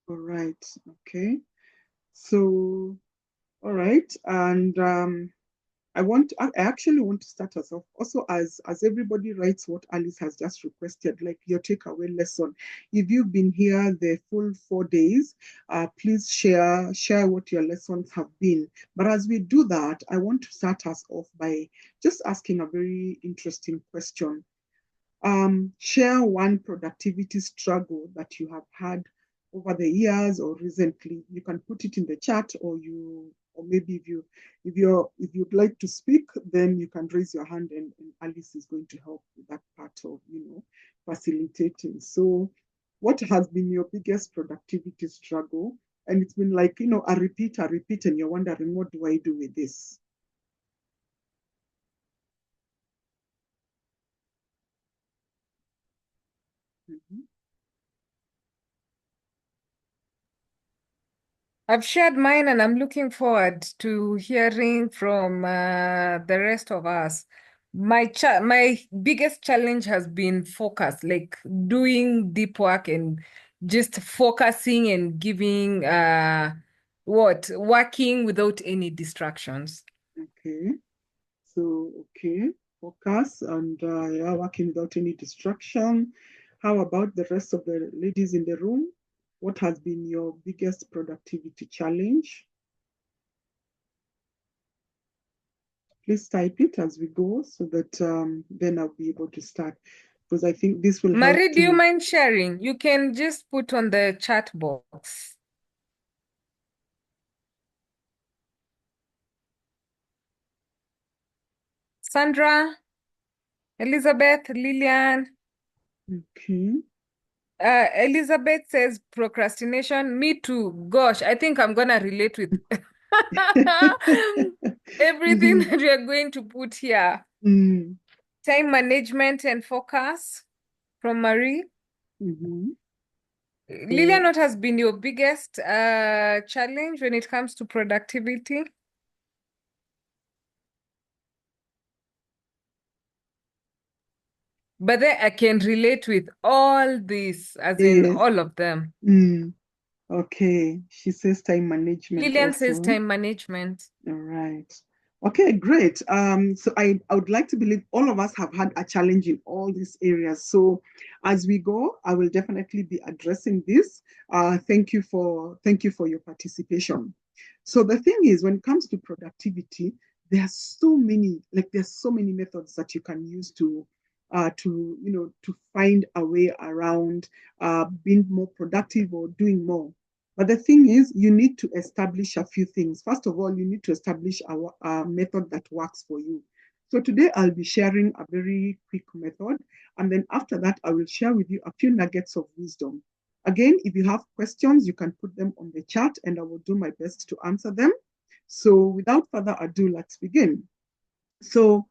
All right. Okay. So, all right. And I actually want to start us off also as everybody writes what Alice has just requested, like your takeaway lesson. If you've been here the full 4 days, please share what your lessons have been. But as we do that, I want to start us off by just asking a very interesting question. Share one productivity struggle that you have had over the years or recently. You can put it in the chat, or maybe if you'd like to speak, then you can raise your hand, and Alice is going to help with that part of facilitating. So, what has been your biggest productivity struggle? And it's been like a repeat, and you're wondering, what do I do with this? Mm-hmm. I've shared mine and I'm looking forward to hearing from the rest of us. My biggest challenge has been focus, like doing deep work and just focusing and giving working without any distractions. Okay. So, okay, focus and yeah, working without any distraction. How about the rest of the ladies in the room? What has been your biggest productivity challenge? Please type it as we go so that then I'll be able to start because I think this will help Marie, do you to. mind sharing? You can just put on the chat box. Sandra, Elizabeth, Lillian. Okay. Elizabeth says procrastination. Me too. Gosh, I think I'm gonna relate with everything Mhm. that we are going to put here. Mm. Time management and focus from Marie. Mhm. Lillian, So what has been your biggest challenge when it comes to productivity? But then I can relate with all this, as in yes. all of them. Mm. Okay. She says time management Lillian says also. time management. All right. Okay, great. So I would like to believe all of us have had a challenge in all these areas. So as we go, I will definitely be addressing this. Thank you for your participation. So the thing is, when it comes to productivity, there's so many methods that you can use to find a way around being more productive or doing more. But the thing is, you need to establish a few things. First of all, you need to establish a method that works for you. So today I'll be sharing a very quick method. And then after that, I will share with you a few nuggets of wisdom. Again, if you have questions, you can put them on the chat and I will do my best to answer them. So without further ado, let's begin. So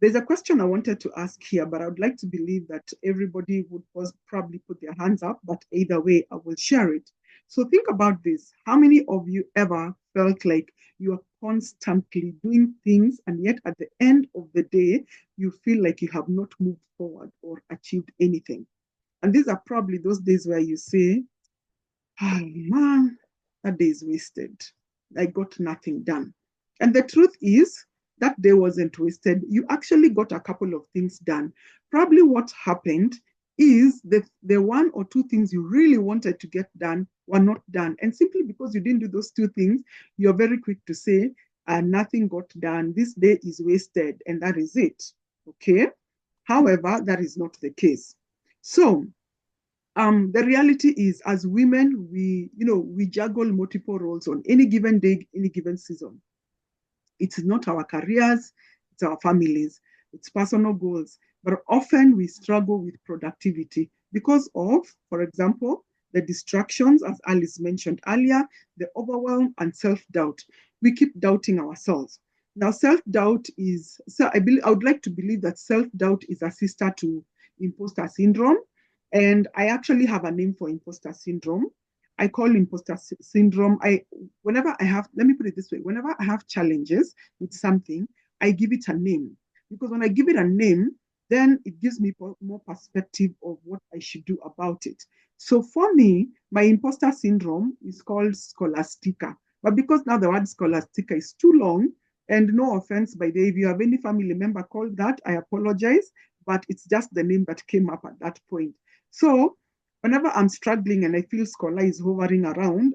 there's a question I wanted to ask here, but I would like to believe that everybody would probably put their hands up, but either way, I will share it. So think about this. How many of you ever felt like you are constantly doing things, and yet at the end of the day, you feel like you have not moved forward or achieved anything? And these are probably those days where you say, oh man, that day is wasted. I got nothing done. And the truth is, that day wasn't wasted. You actually got a couple of things done. Probably what happened is that the one or two things you really wanted to get done were not done. And simply because you didn't do those two things, you're very quick to say, nothing got done. This day is wasted, and that is it. Okay. However, that is not the case. So the reality is, as women, we juggle multiple roles on any given day, any given season. It's not our careers, it's our families, it's personal goals. But often we struggle with productivity because of, for example, the distractions, as Alice mentioned earlier, the overwhelm and self-doubt. We keep doubting ourselves. Now, self-doubt is, so I would like to believe that self-doubt is a sister to imposter syndrome. And I actually have a name for imposter syndrome. I call imposter syndrome. Whenever I have, let me put it this way, whenever I have challenges with something, I give it a name. Because when I give it a name, then it gives me more perspective of what I should do about it. So for me, my imposter syndrome is called scholastica. But because now the word scholastica is too long, and no offense, by the way, if you have any family member called that, I apologize, but it's just the name that came up at that point. So whenever I'm struggling and I feel scholar is hovering around,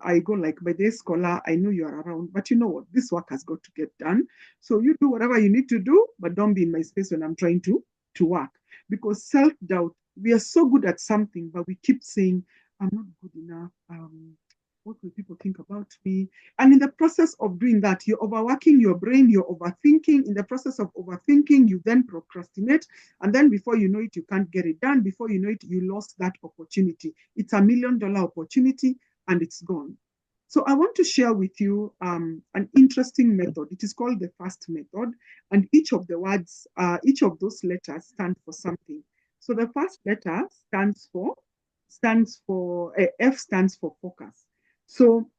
I go like, by the scholar, I know you are around, but you know what? This work has got to get done. So you do whatever you need to do, but don't be in my space when I'm trying to work. Because self-doubt, we are so good at something, but we keep saying, I'm not good enough. What will people think about me? And in the process of doing that, you're overworking your brain, you're overthinking. In the process of overthinking, you then procrastinate. And then before you know it, you can't get it done. Before you know it, you lost that opportunity. It's $1 million opportunity and it's gone. So I want to share with you an interesting method. It is called the F.A.S.T method, and each of the words, each of those letters stand for something. So the first letter F stands for focus. So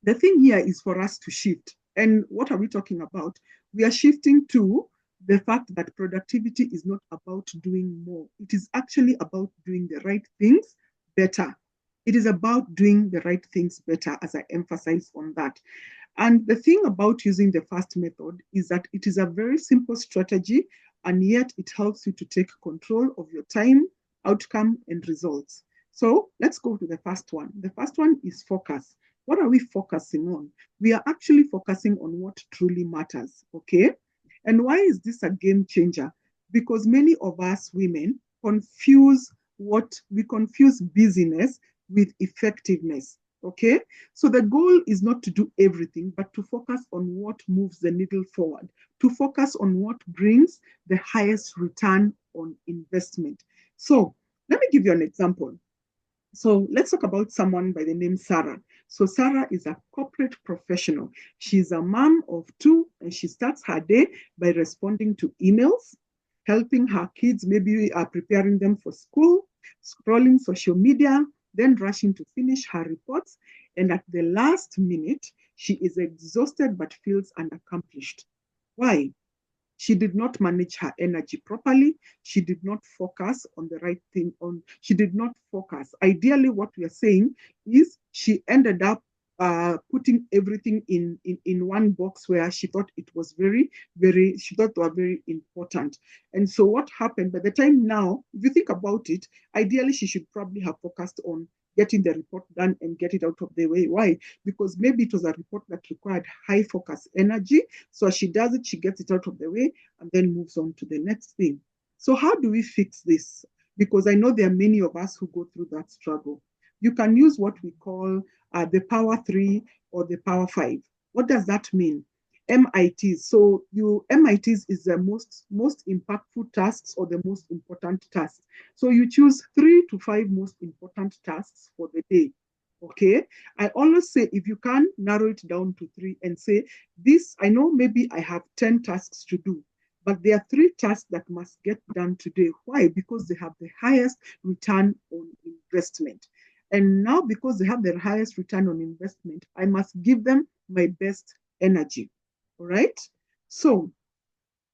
the thing here is for us to shift. And what are we talking about? We are shifting to the fact that productivity is not about doing more. It is actually about doing the right things better. It is about doing the right things better, as I emphasize on that. And the thing about using the F.A.S.T method is that it is a very simple strategy, and yet it helps you to take control of your time, outcome, and results. So let's go to the first one. The first one is focus. What are we focusing on? We are actually focusing on what truly matters, okay? And why is this a game changer? Because many of us women confuse busyness with effectiveness, okay? So the goal is not to do everything, but to focus on what moves the needle forward, to focus on what brings the highest return on investment. So let me give you an example. So let's talk about someone by the name Sarah. So Sarah is a corporate professional. She's a mom of two, and she starts her day by responding to emails, helping her kids, maybe preparing them for school, scrolling social media, then rushing to finish her reports. And at the last minute, she is exhausted but feels unaccomplished. Why? She did not manage her energy properly. She did not focus on the right thing. She did not focus. Ideally, what we are saying is she ended up putting everything in one box where she thought it was she thought they were very important. And so what happened by the time now, if you think about it, ideally she should probably have focused on getting the report done and get it out of the way. Why? Because maybe it was a report that required high focus energy. So she does it, she gets it out of the way, and then moves on to the next thing. So how do we fix this? Because I know there are many of us who go through that struggle. You can use what we call the power three or the power five. What does that mean? MITs. So MITs is the most impactful tasks or the most important tasks. So you choose 3 to 5 most important tasks for the day. Okay. I always say if you can narrow it down to 3 and say, this, I know maybe I have 10 tasks to do, but there are 3 tasks that must get done today. Why? Because they have the highest return on investment. And now, because they have the highest return on investment, I must give them my best energy. All right. So,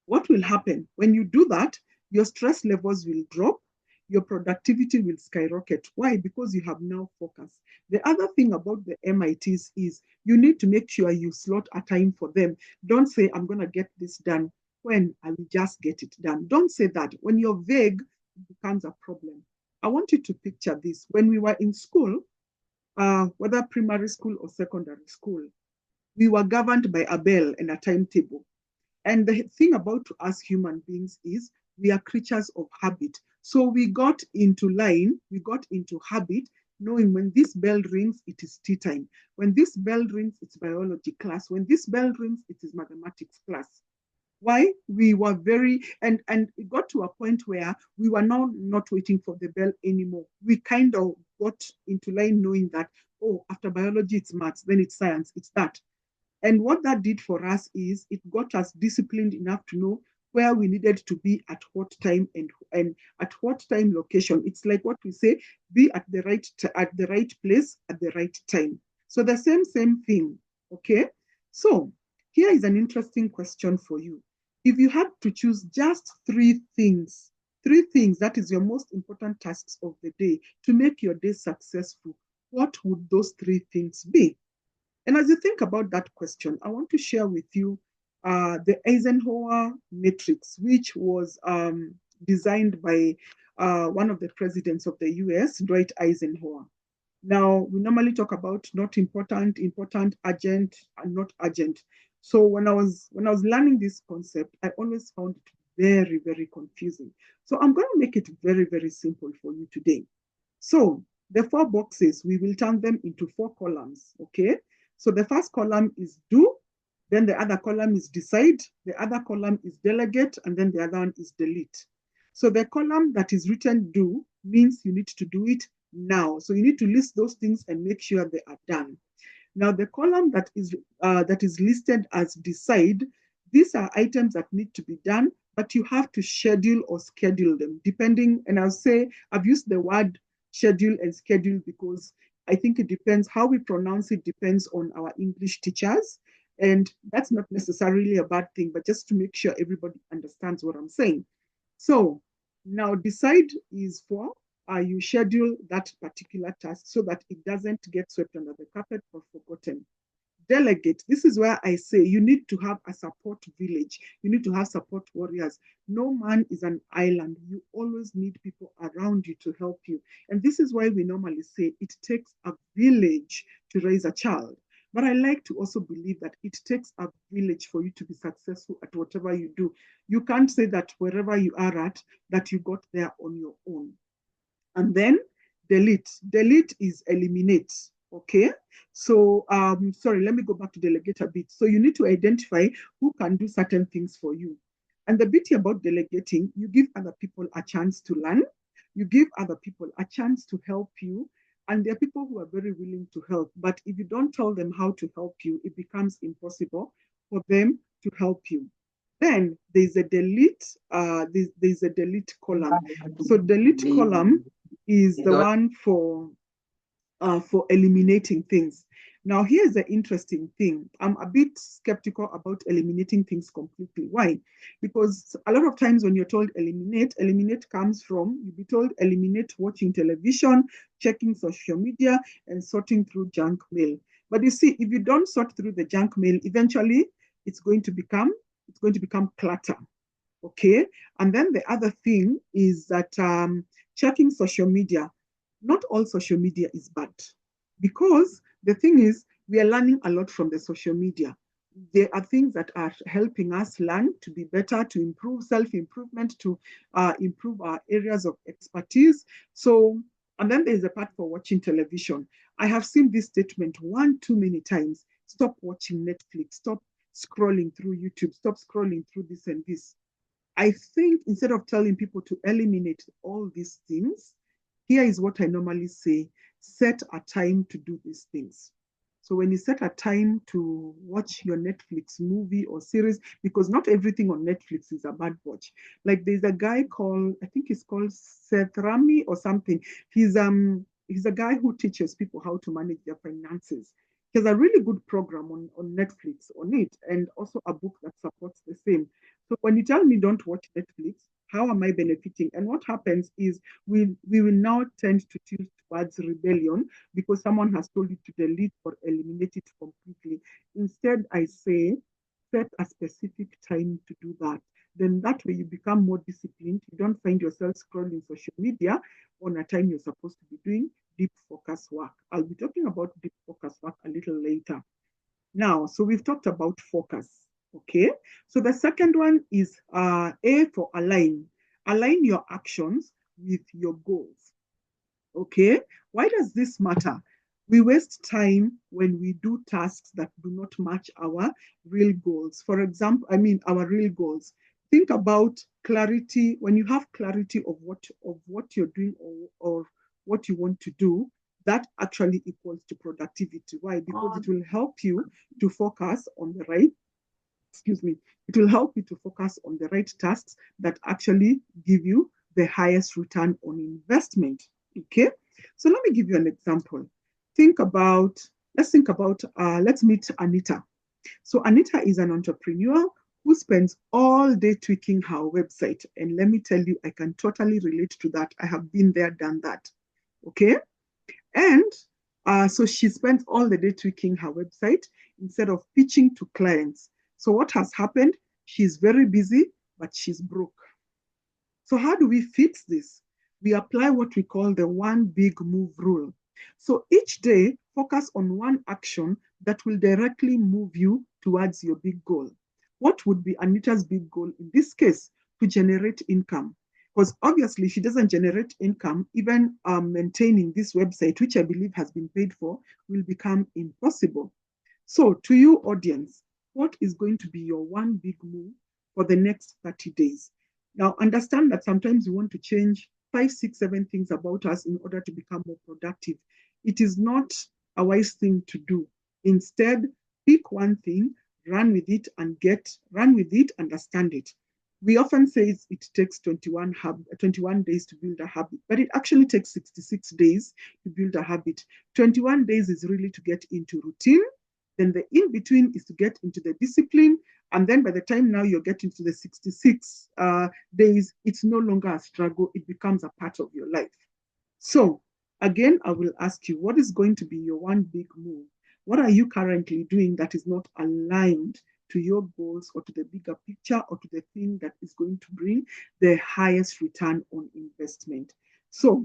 what will happen when you do that? Your stress levels will drop, your productivity will skyrocket. Why? Because you have now focus. The other thing about the MITs is you need to make sure you slot a time for them. Don't say, I'm going to get this done when I will just get it done. Don't say that. When you're vague, it becomes a problem. I want you to picture this. When we were in school, whether primary school or secondary school, we were governed by a bell and a timetable. And the thing about us human beings is we are creatures of habit. So we got into line, we got into habit, knowing when this bell rings, it is tea time. When this bell rings, it's biology class. When this bell rings, it is mathematics class. Why? We were and it got to a point where we were now not waiting for the bell anymore. We kind of got into line knowing that, oh, after biology, it's maths, then it's science, it's that. And what that did for us is it got us disciplined enough to know where we needed to be at what time and at what time location. It's like what we say, be at the right place at the right time. So the same thing. Okay. So here is an interesting question for you. If you had to choose just 3 things three things that is your most important tasks of the day to make your day successful, what would those three things be? And as you think about that question, I want to share with you the Eisenhower matrix, which was designed by one of the presidents of the US, Dwight Eisenhower. Now, we normally talk about not important, important, urgent, and not urgent. So when I was learning this concept, I always found it very, very confusing. So I'm going to make it very, very simple for you today. So the four boxes, we will turn them into four columns, okay? So the first column is do, then the other column is decide, the other column is delegate, and then the other one is delete. So the column that is written do means you need to do it now. So you need to list those things and make sure they are done. Now the column that is listed as decide, these are items that need to be done, but you have to schedule or schedule them depending. And I'll say I've used the word schedule and schedule because I think it depends how we pronounce it depends on our English teachers. And that's not necessarily a bad thing, but just to make sure everybody understands what I'm saying. So now decide is for you schedule that particular task so that it doesn't get swept under the carpet or forgotten. Delegate, this is where I say you need to have a support village. You need to have support warriors. No man is an island. You always need people around you to help you. And this is why we normally say it takes a village to raise a child. But I like to also believe that it takes a village for you to be successful at whatever you do. You can't say that wherever you are at, that you got there on your own. And then delete. Delete is eliminate. Okay. So, sorry, let me go back to delegate a bit. So you need to identify who can do certain things for you. And the beauty about delegating, you give other people a chance to learn. You give other people a chance to help you. And there are people who are very willing to help. But if you don't tell them how to help you, it becomes impossible for them to help you. Then there's a delete, there's a delete column. So delete column is the one for eliminating things. Now, here's the interesting thing. I'm a bit skeptical about eliminating things completely. Why? Because a lot of times when you're told eliminate, eliminate comes from, you'll be told eliminate watching television, checking social media, and sorting through junk mail. But you see, if you don't sort through the junk mail, eventually it's going to become clutter. Okay. And then the other thing is that checking social media, not all social media is bad. Because the thing is, we are learning a lot from the social media. There are things that are helping us learn to be better, to improve self-improvement, to improve our areas of expertise. So, and then there's a part for watching television. I have seen this statement one too many times. Stop watching Netflix. Stop scrolling through YouTube. Stop scrolling through this and this. I think instead of telling people to eliminate all these things, here is what I normally say, set a time to do these things. So when you set a time to watch your Netflix movie or series, because not everything on Netflix is a bad watch. Like there's a guy called, I think he's called Seth Rami or something. He's a guy who teaches people how to manage their finances. He has a really good program on Netflix on it, and also a book that supports the same. So when you tell me don't watch Netflix, how am I benefiting? And what happens is we will now tend to tilt towards rebellion because someone has told you to delete or eliminate it completely. Instead, I say set a specific time to do that. Then that way you become more disciplined. You don't find yourself scrolling social media on a time you're supposed to be doing deep focus work. I'll be talking about deep focus work a little later. Now, so we've talked about focus. Okay. So the second one is A for align. Align your actions with your goals. Okay. Why does this matter? We waste time when we do tasks that do not match our real goals. For example, our real goals. Think about clarity. When you have clarity of what you're doing or what you want to do, that actually equals to productivity. Why? Because it will help you to focus on the right, excuse me, it will help you to focus on the right tasks that actually give you the highest return on investment. Okay. So let me give you an example. Let's meet Anita. So Anita is an entrepreneur who spends all day tweaking her website. And let me tell you, I can totally relate to that. I have been there, done that. Okay. And so she spends all the day tweaking her website instead of pitching to clients. So what has happened? She's very busy, but she's broke. So how do we fix this? We apply what we call the one big move rule. So each day, focus on one action that will directly move you towards your big goal. What would be Anita's big goal in this case? To generate income. Because obviously, she doesn't generate income, even maintaining this website, which I believe has been paid for, will become impossible. So, to you, audience, what is going to be your one big move for the next 30 days? Now, understand that sometimes we want to change five, six, seven things about us in order to become more productive. It is not a wise thing to do. Instead, pick one thing, run with it, understand it. We often say it takes 21 days to build a habit, but it actually takes 66 days to build a habit. 21 days is really to get into routine. Then the in between is to get into the discipline. And then by the time now you're getting to the 66 days, it's no longer a struggle. It becomes a part of your life. So again, I will ask you, what is going to be your one big move? What are you currently doing that is not aligned to your goals or to the bigger picture or to the thing that is going to bring the highest return on investment? So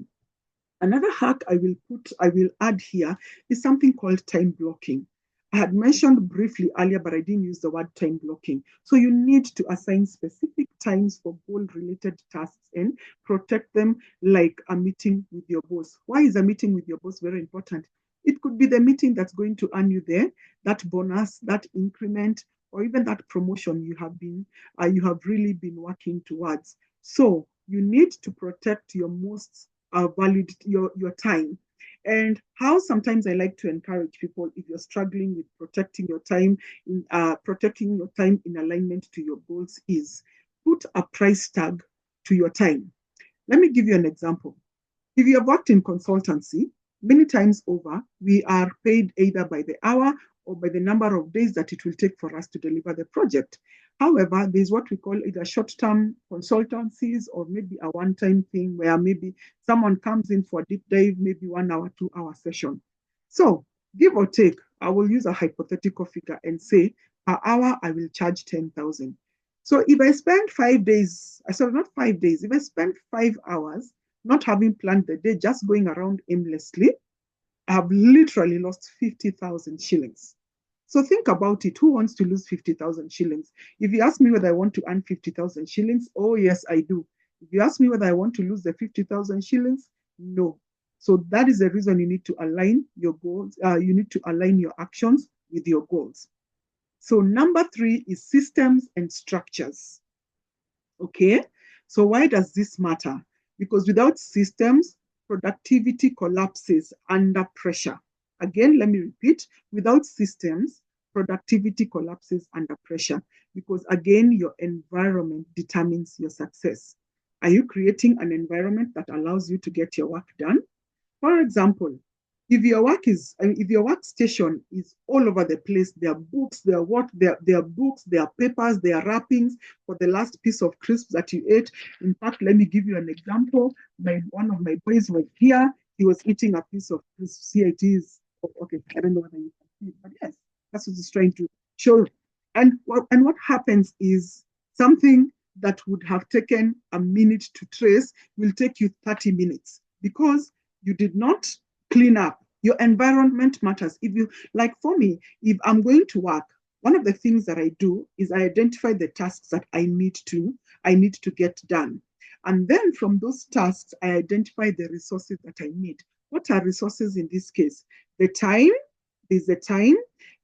another hack I will add here is something called time blocking. I had mentioned briefly earlier, but I didn't use the word time blocking. So you need to assign specific times for goal-related tasks and protect them like a meeting with your boss. Why is a meeting with your boss very important? It could be the meeting that's going to earn you there, that bonus, that increment, or even that promotion you have really been working towards. So you need to protect your most valued your time. And how sometimes I like to encourage people, if you're struggling with protecting your time in alignment to your goals, is put a price tag to your time. Let me give you an example. If you have worked in consultancy, many times over, we are paid either by the hour or by the number of days that it will take for us to deliver the project. However, there's what we call either short-term consultancies or maybe a one-time thing where maybe someone comes in for a deep dive, maybe 1 hour, 2 hour session. So give or take, I will use a hypothetical figure and say per hour, I will charge 10,000. So if I spend 5 days, sorry, not 5 days, if I spend 5 hours not having planned the day, just going around aimlessly, I have literally lost 50,000 shillings. So think about it. Who wants to lose 50,000 shillings? If you ask me whether I want to earn 50,000 shillings, oh, yes, I do. If you ask me whether I want to lose the 50,000 shillings, no. So that is the reason you need to align your goals. You need to align your actions with your goals. So number 3 is systems and structures. Okay. So why does this matter? Because without systems, productivity collapses under pressure. Again, let me repeat, without systems, productivity collapses under pressure because, again, your environment determines your success. Are you creating an environment that allows you to get your work done? For example, if your workstation is all over the place, there are books, there are books, there are papers, there are wrappings for the last piece of crisps that you ate. In fact, let me give you an example. One of my boys was here. He was eating a piece of crisps. Here it is. Oh, okay, I don't know whether you can see it, but yes, that's what he's trying to show. And what happens is something that would have taken a minute to trace will take you 30 minutes because you did not clean up. Your environment matters. If you, like for me, if I'm going to work, one of the things that I do is I identify the tasks that I need to get done. And then from those tasks, I identify the resources that I need. What are resources in this case? The time, there's the time,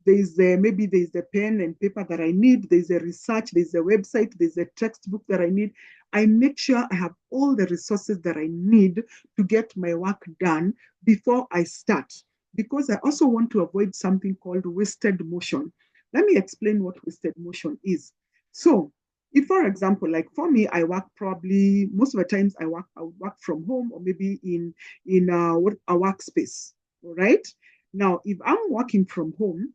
maybe there's the pen and paper that I need, there's the research, there's the website, there's the textbook that I need. I make sure I have all the resources that I need to get my work done before I start. Because I also want to avoid something called wasted motion. Let me explain what wasted motion is. So, if, for example, like for me, I work probably most of the times I would work from home or maybe in a workspace. All right. Now, if I'm working from home,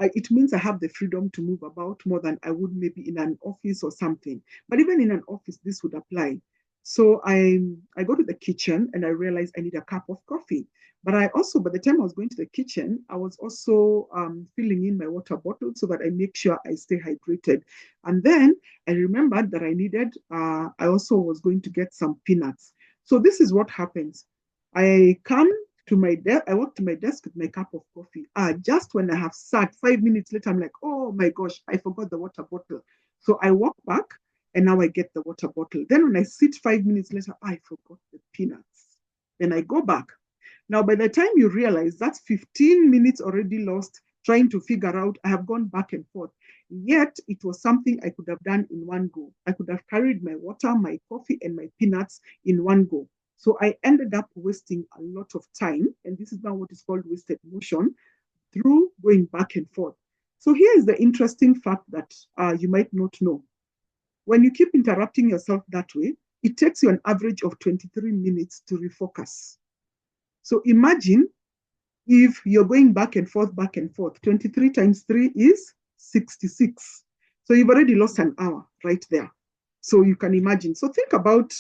it means I have the freedom to move about more than I would maybe in an office or something. But even in an office, this would apply. So I go to the kitchen and I realize I need a cup of coffee. But I also, by the time I was going to the kitchen, I was also filling in my water bottle so that I make sure I stay hydrated. And then I remembered that I also was going to get some peanuts. So this is what happens. I come to my desk, I walk to my desk with my cup of coffee. Just when I have sat 5 minutes later, I'm like, oh my gosh, I forgot the water bottle. So I walk back and now I get the water bottle. Then when I sit 5 minutes later, I forgot the peanuts. Then I go back. Now, by the time you realize that's 15 minutes already lost trying to figure out, I have gone back and forth. Yet it was something I could have done in one go. I could have carried my water, my coffee, and my peanuts in one go. So I ended up wasting a lot of time. And this is now what is called wasted motion through going back and forth. So here is the interesting fact that you might not know. When you keep interrupting yourself that way, it takes you an average of 23 minutes to refocus. So imagine if you're going back and forth, 23 times 3 is 66. So you've already lost an hour right there. So you can imagine. So think about,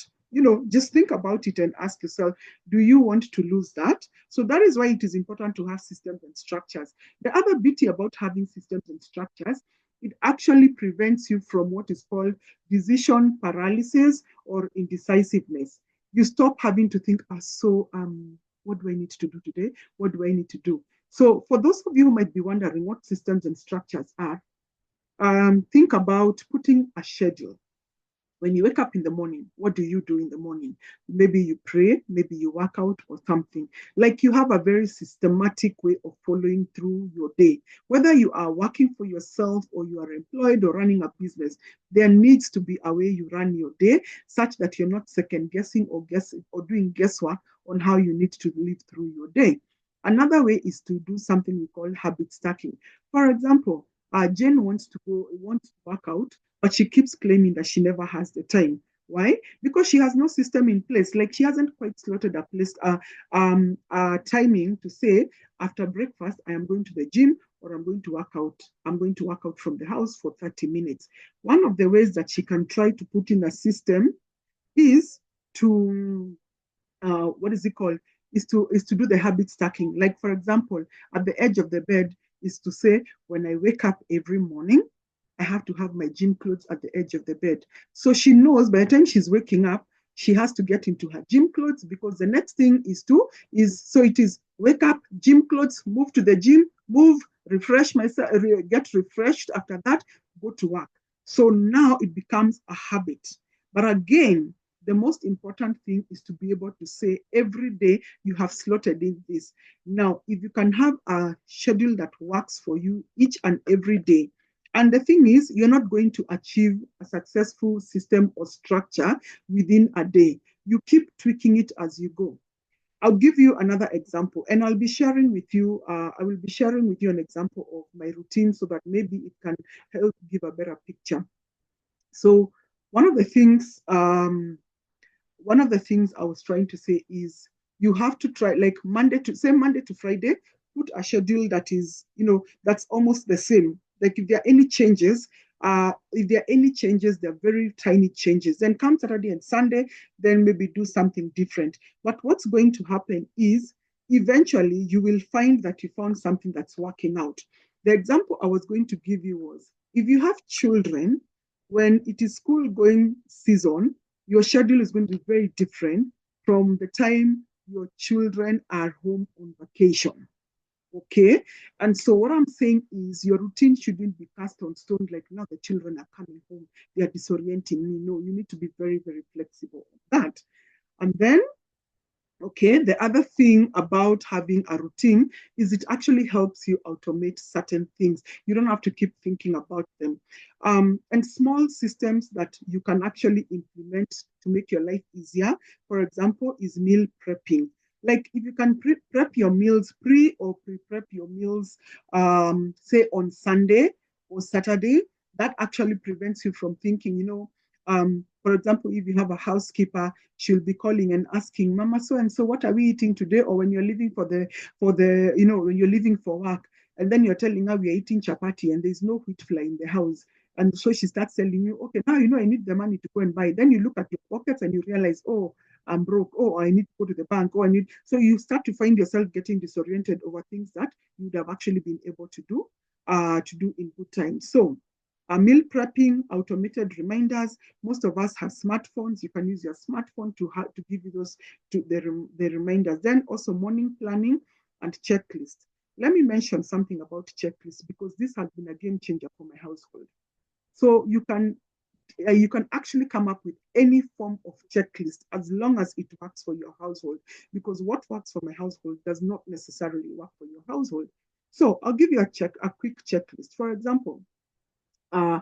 just think about it and ask yourself, do you want to lose that? So that is why it is important to have systems and structures. The other beauty about having systems and structures, it actually prevents you from what is called decision paralysis or indecisiveness. You stop having to think, what do I need to do today? What do I need to do? So for those of you who might be wondering what systems and structures are, think about putting a schedule. When you wake up in the morning, what do you do in the morning? Maybe you pray, maybe you work out or something. Like you have a very systematic way of following through your day. Whether you are working for yourself or you are employed or running a business, there needs to be a way you run your day such that you're not second guessing or doing guesswork on how you need to live through your day. Another way is to do something we call habit stacking. For example, Jane wants to work out, but she keeps claiming that she never has the time. Why? Because she has no system in place. Like she hasn't quite slotted a place, timing to say after breakfast I am going to the gym or I'm going to work out. I'm going to work out from the house for 30 minutes. One of the ways that she can try to put in a system is to what is it called? Is to do the habit stacking. Like for example, at the edge of the bed is to say when I wake up every morning, I have to have my gym clothes at the edge of the bed. So she knows by the time she's waking up, she has to get into her gym clothes because the next thing it is wake up, gym clothes, move to the gym, move, refresh myself, get refreshed after that, go to work. So now it becomes a habit. But again, the most important thing is to be able to say every day you have slotted in this. Now, if you can have a schedule that works for you each and every day, and the thing is, you're not going to achieve a successful system or structure within a day. You keep tweaking it as you go. I'll give you another example, and I'll be sharing with you. I will be sharing with you an example of my routine so that maybe it can help give a better picture. So one of the things, um, one of the things I was trying to say is you have to try like Monday to Friday, put a schedule that is, that's almost the same. Like if there are any changes, they're very tiny changes. Then come Saturday and Sunday, then maybe do something different. But what's going to happen is eventually you will find that you found something that's working out. The example I was going to give you was if you have children, when it is school going season, your schedule is going to be very different from the time your children are home on vacation. Okay. And so what I'm saying is your routine shouldn't be cast on stone like now the children are coming home. They are disorienting me. No, you need to be very, very flexible on that. And then okay, the other thing about having a routine is it actually helps you automate certain things. You don't have to keep thinking about them. And small systems that you can actually implement to make your life easier, for example, is meal prepping. Like if you can prep your meals, pre-prep your meals, say on Sunday or Saturday, that actually prevents you from thinking, for example, if you have a housekeeper, she'll be calling and asking, Mama, so and so, what are we eating today? Or when you're leaving when you're leaving for work, And then you're telling her we're eating chapati and there's no wheat flour in the house. And so she starts telling you, okay, now you know I need the money to go and buy. Then you look at your pockets and you realize, oh, I'm broke. Oh, I need to go to the bank. Oh, I need. So you start to find yourself getting disoriented over things that you would have actually been able to do in good time. So, meal prepping, automated reminders. Most of us have smartphones. You can use your smartphone to give you those the reminders. Then also morning planning and checklist. Let me mention something about checklists because this has been a game changer for my household. So you can actually come up with any form of checklist as long as it works for your household, because what works for my household does not necessarily work for your household. So I'll give you a quick checklist. For example, uh,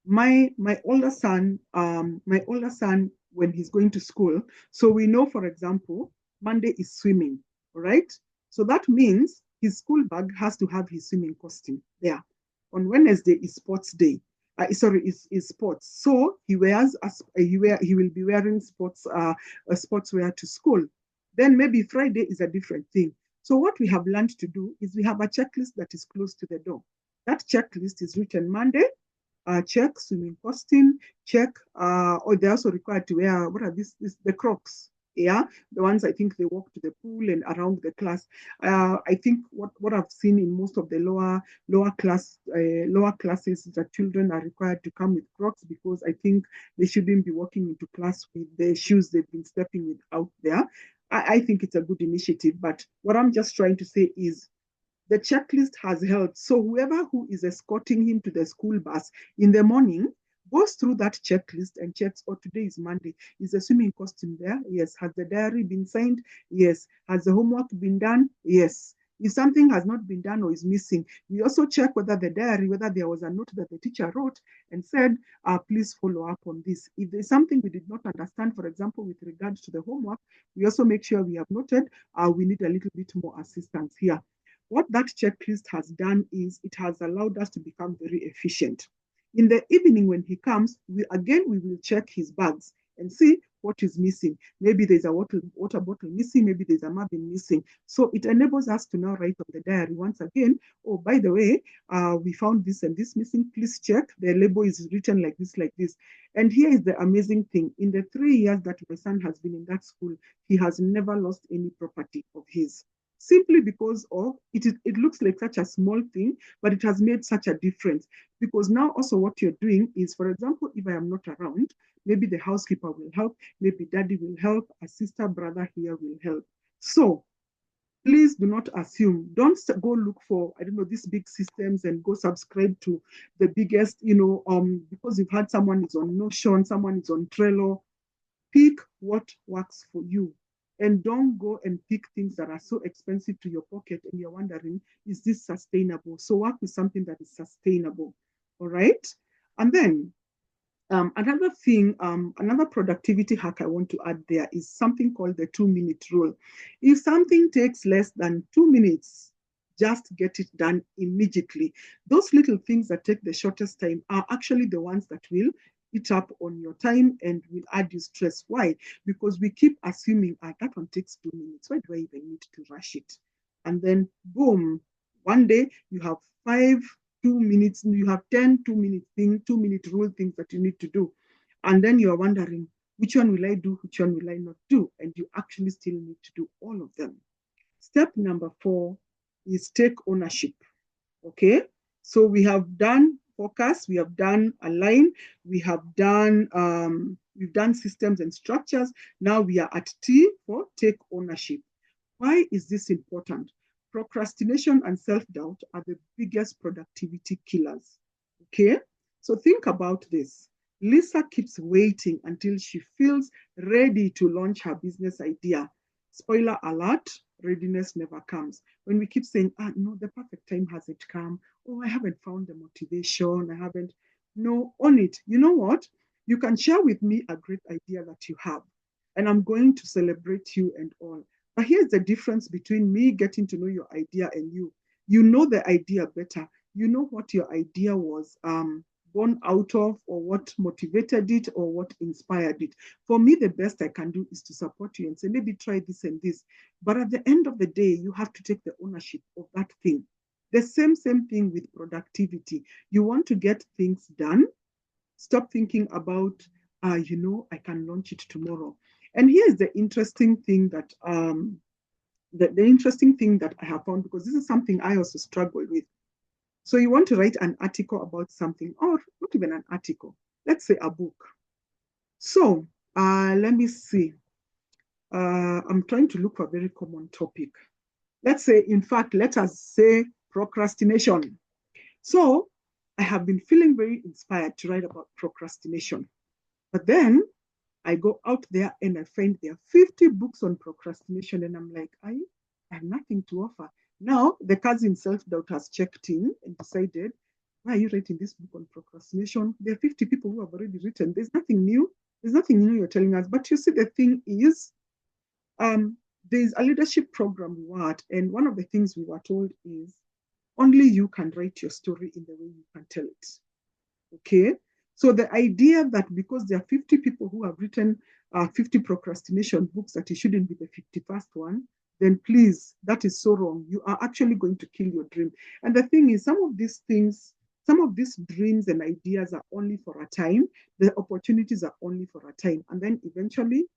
my older son, when he's going to school, so we know, for example, Monday is swimming, right? So that means his school bag has to have his swimming costume there. On Wednesday is sports day. Sorry, is sports. So he will be wearing sportswear to school. Then maybe Friday is a different thing. So what we have learned to do is we have a checklist that is close to the door. That checklist is written Monday, check swimming costume, check, or they're also required to wear, what are the Crocs, yeah, the ones I think they walk to the pool and around the class. I think what I've seen in most of the lower classes is that children are required to come with Crocs because I think they shouldn't be walking into class with the shoes they've been stepping with out there. I think it's a good initiative, but what I'm just trying to say is the checklist has helped. So whoever who is escorting him to the school bus in the morning goes through that checklist and checks, oh, today is Monday. Is the swimming costume there? Yes. Has the diary been signed? Yes. Has the homework been done? Yes. If something has not been done or is missing, we also check whether whether there was a note that the teacher wrote and said, please follow up on this. If there's something we did not understand, for example, with regards to the homework, we also make sure we have noted, we need a little bit more assistance here. What that checklist has done is it has allowed us to become very efficient. In the evening, when he comes, we will check his bags and see what is missing. Maybe there's a water bottle missing, maybe there's a muffin missing. So it enables us to now write on the diary once again, oh, by the way, we found this and this missing. Please check. The label is written like this, like this. And here is the amazing thing. In the 3 years that my son has been in that school, he has never lost any property of his, simply because of it looks like such a small thing, but it has made such a difference. Because now also what you're doing is, for example, if I am not around, maybe the housekeeper will help, maybe daddy will help, a sister, brother here will help. So please do not assume. Don't go look for, I don't know, these big systems and go subscribe to the biggest, because you've had someone is on Notion, someone is on Trello. Pick what works for you. And don't go and pick things that are so expensive to your pocket and you're wondering, is this sustainable? So work with something that is sustainable. All right. And then another productivity hack I want to add there is something called the 2 minute rule. If something takes less than 2 minutes, just get it done immediately. Those little things that take the shortest time are actually the ones that will eat up on your time and will add you stress. Why? Because we keep assuming, that one takes 2 minutes. Why do I even need to rush it? And then, boom, one day you have 5 2 minutes, you have 10 2 minute 2 minute rule things that you need to do. And then you are wondering, which one will I do? Which one will I not do? And you actually still need to do all of them. Step number 4 is take ownership. Okay. So we have done focus, we have done align, we've done systems and structures. Now we are at T for take ownership. Why is this important? Procrastination and self-doubt are the biggest productivity killers. Okay? So think about this. Lisa keeps waiting until she feels ready to launch her business idea. Spoiler alert, readiness never comes. When we keep saying, no, the perfect time hasn't come. Oh, I haven't found the motivation. I haven't. No, on it. You know what? You can share with me a great idea that you have, and I'm going to celebrate you and all. But here's the difference between me getting to know your idea and you. You know the idea better. You know what your idea was born out of, or what motivated it, or what inspired it. For me, the best I can do is to support you and say, maybe try this and this. But at the end of the day, you have to take the ownership of that thing. The same thing with productivity. You want to get things done. Stop thinking about, I can launch it tomorrow. And here's the interesting thing that the interesting thing that I have found, because this is something I also struggle with. So you want to write an article about something, or not even an article, let's say a book. So let me see. I'm trying to look for a very common topic. Let's say, in fact, let us say procrastination. So I have been feeling very inspired to write about procrastination. But then I go out there and I find there are 50 books on procrastination, and I'm like, I have nothing to offer. Now, the cousin self doubt has checked in and decided, why are you writing this book on procrastination? There are 50 people who have already written. There's nothing new. There's nothing new you're telling us. But you see, the thing is, there's a leadership program we were at, and one of the things we were told is only you can write your story in the way you can tell it. Okay. So the idea that because there are 50 people who have written 50 procrastination books, that it shouldn't be the 51st one, then please, that is so wrong. You are actually going to kill your dream. And the thing is, some of these things, some of these dreams and ideas are only for a time. The opportunities are only for a time. And then eventually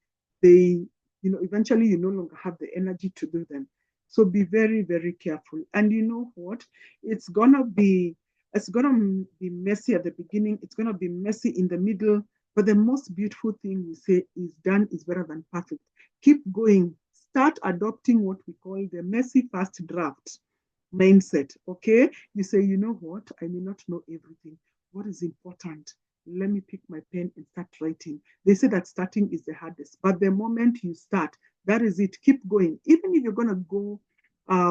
they, eventually you no longer have the energy to do them. So be very, very careful. And you know what? It's gonna be it's going to be messy at the beginning. It's going to be messy in the middle. But the most beautiful thing we say is done is better than perfect. Keep going. Start adopting what we call the messy first draft mindset. Okay. You say, you know what? I may not know everything. What is important? Let me pick my pen and start writing. They say that starting is the hardest. But the moment you start, that is it. Keep going. Even if you're going to go,